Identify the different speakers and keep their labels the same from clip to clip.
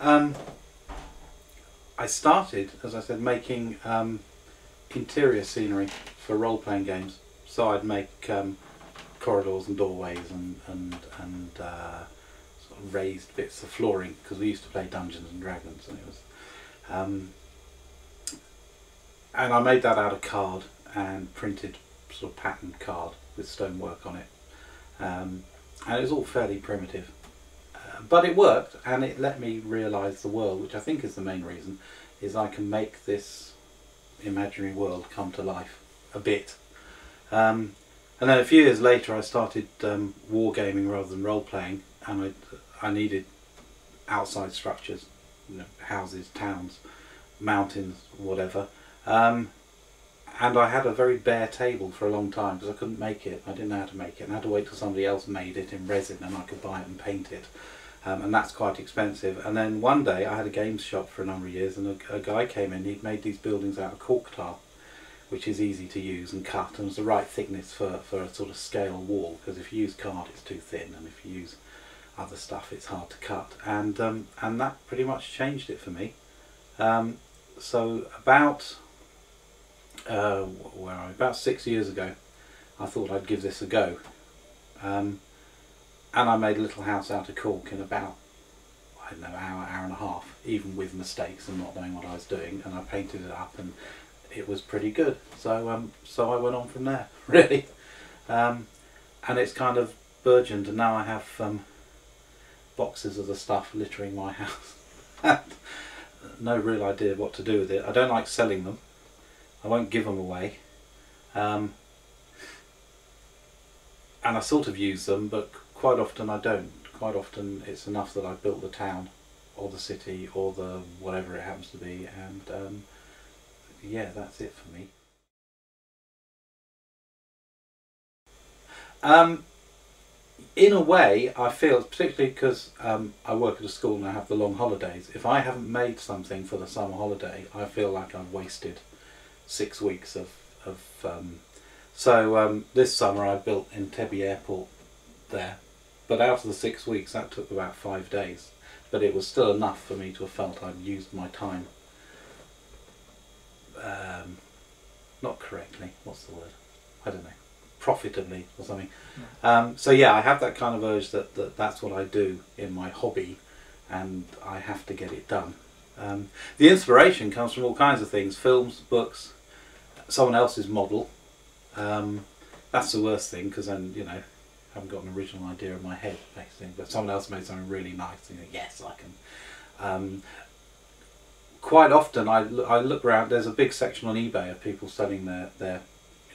Speaker 1: I started, as I said, making interior scenery for role-playing games. So I'd make corridors and doorways and sort of raised bits of flooring, because we used to play Dungeons and Dragons, and it was. And I made that out of card and printed sort of patterned card with stonework on it, and it was all fairly primitive, but it worked, and it let me realise the world, which I think is the main reason, is I can make this imaginary world come to life a bit. And then a few years later I started wargaming rather than role-playing, and I needed outside structures, you know, houses, towns, mountains, whatever. And I had a very bare table for a long time because I couldn't make it. I didn't know how to make it, and I had to wait till somebody else made it in resin and I could buy it and paint it. And that's quite expensive. And then one day I had a games shop for a number of years, and a guy came in. He'd made these buildings out of cork tile, which is easy to use and cut, and was the right thickness for a sort of scale wall, because if you use card it's too thin, and if you use other stuff it's hard to cut. And that pretty much changed it for me. So about about 6 years ago I thought I'd give this a go, and I made a little house out of cork in about, I don't know, hour and a half, even with mistakes and not knowing what I was doing, and I painted it up and it was pretty good. So so I went on from there, really, and it's kind of burgeoned, and now I have boxes of the stuff littering my house. No real idea what to do with it. I don't like selling them. I won't give them away, and I sort of use them, but quite often I don't. Quite often it's enough that I've built the town or the city or the whatever it happens to be, and yeah, that's it for me. In a way, I feel, particularly because I work at a school and I have the long holidays, if I haven't made something for the summer holiday, I feel like I've wasted 6 weeks of so this summer I built Entebbe Airport there, but out of the 6 weeks that took about 5 days, but it was still enough for me to have felt I'd used my time not correctly, what's the word, I don't know, profitably or something. So yeah, I have that kind of urge that's what I do in my hobby, and I have to get it done. The inspiration comes from all kinds of things: films, books, someone else's model. That's the worst thing, because then, you know, I haven't got an original idea in my head, basically, but someone else made something really nice and you think, yes, I can. Quite often I look around, there's a big section on eBay of people selling their you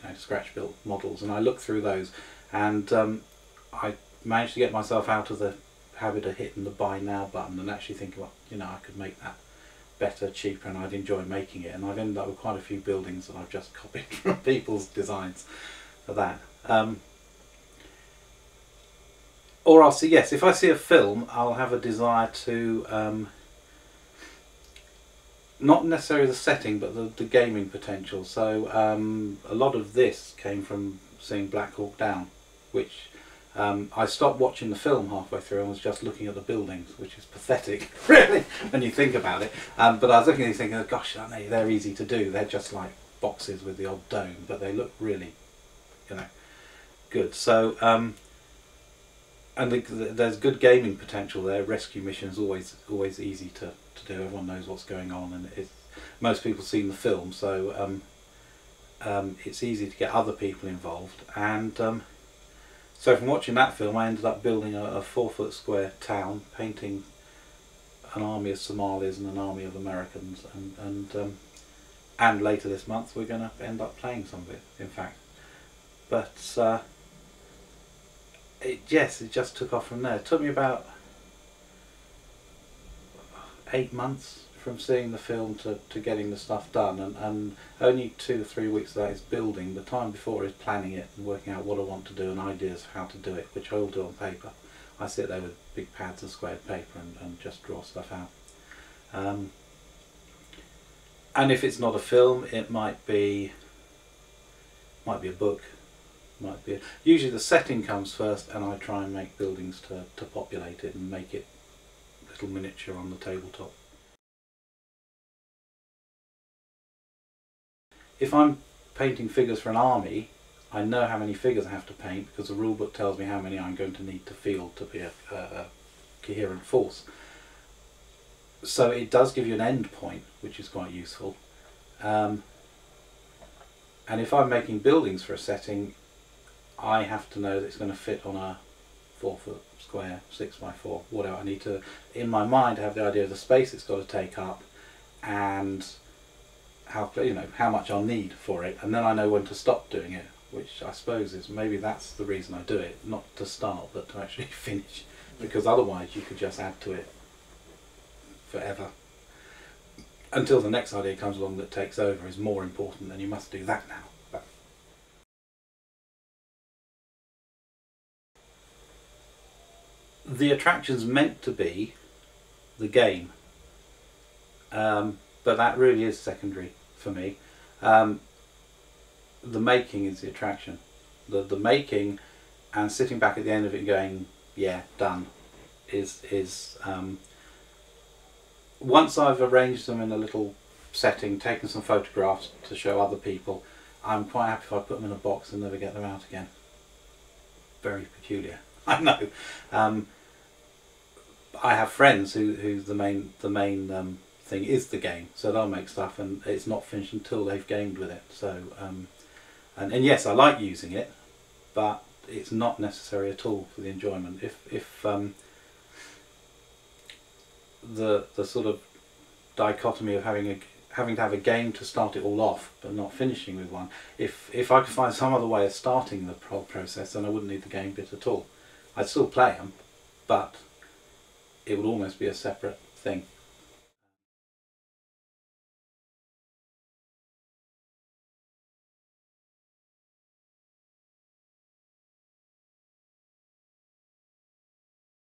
Speaker 1: know, scratch built models, and I look through those, and I managed to get myself out of the habit of hitting the buy now button and actually think, well, you know, I could make that better, cheaper, and I'd enjoy making it, and I've ended up with quite a few buildings that I've just copied from people's designs for that. Or I'll see, yes, if I see a film, I'll have a desire to not necessarily the setting, but the gaming potential. So a lot of this came from seeing Black Hawk Down, which I stopped watching the film halfway through and was just looking at the buildings, which is pathetic, really, when you think about it. But I was looking at these thinking, oh, gosh, they're easy to do. They're just like boxes with the odd dome, but they look really, you know, good. So, and there's good gaming potential there. Rescue missions always easy to do. Everyone knows what's going on, and most people have seen the film, so it's easy to get other people involved. And so from watching that film, I ended up building a 4-foot square town, painting an army of Somalis and an army of Americans, and later this month we're going to end up playing some of it, in fact. But yes, it just took off from there. It took me about 8 months from seeing the film to getting the stuff done, and only 2 or 3 weeks of that is building. The time before is planning it and working out what I want to do and ideas of how to do it, which I all do on paper. I sit there with big pads of squared paper and just draw stuff out. And if it's not a film, it might be a book, usually the setting comes first, and I try and make buildings to populate it and make it little miniature on the tabletop. If I'm painting figures for an army, I know how many figures I have to paint because the rulebook tells me how many I'm going to need to field to be a coherent force. So it does give you an end point, which is quite useful. And if I'm making buildings for a setting, I have to know that it's going to fit on a 4-foot square, 6x4, whatever. I need to, in my mind, have the idea of the space it's got to take up and how, you know, how much I'll need for it, and then I know when to stop doing it, which I suppose is, maybe that's the reason I do it, not to start but to actually finish, because otherwise you could just add to it forever until the next idea comes along that takes over, is more important, and you must do that now. But the attraction's meant to be the game, but that really is secondary for me. The making is the attraction. The making and sitting back at the end of it going, yeah, done, is once I've arranged them in a little setting, taken some photographs to show other people, I'm quite happy if I put them in a box and never get them out again. Very peculiar, I know. I have friends who the main thing is the game, so they'll make stuff and it's not finished until they've gamed with it. So and yes, I like using it, but it's not necessary at all for the enjoyment. If the sort of dichotomy of having to have a game to start it all off but not finishing with one, if I could find some other way of starting the whole process, then I wouldn't need the game bit at all. I'd still play them, but it would almost be a separate thing.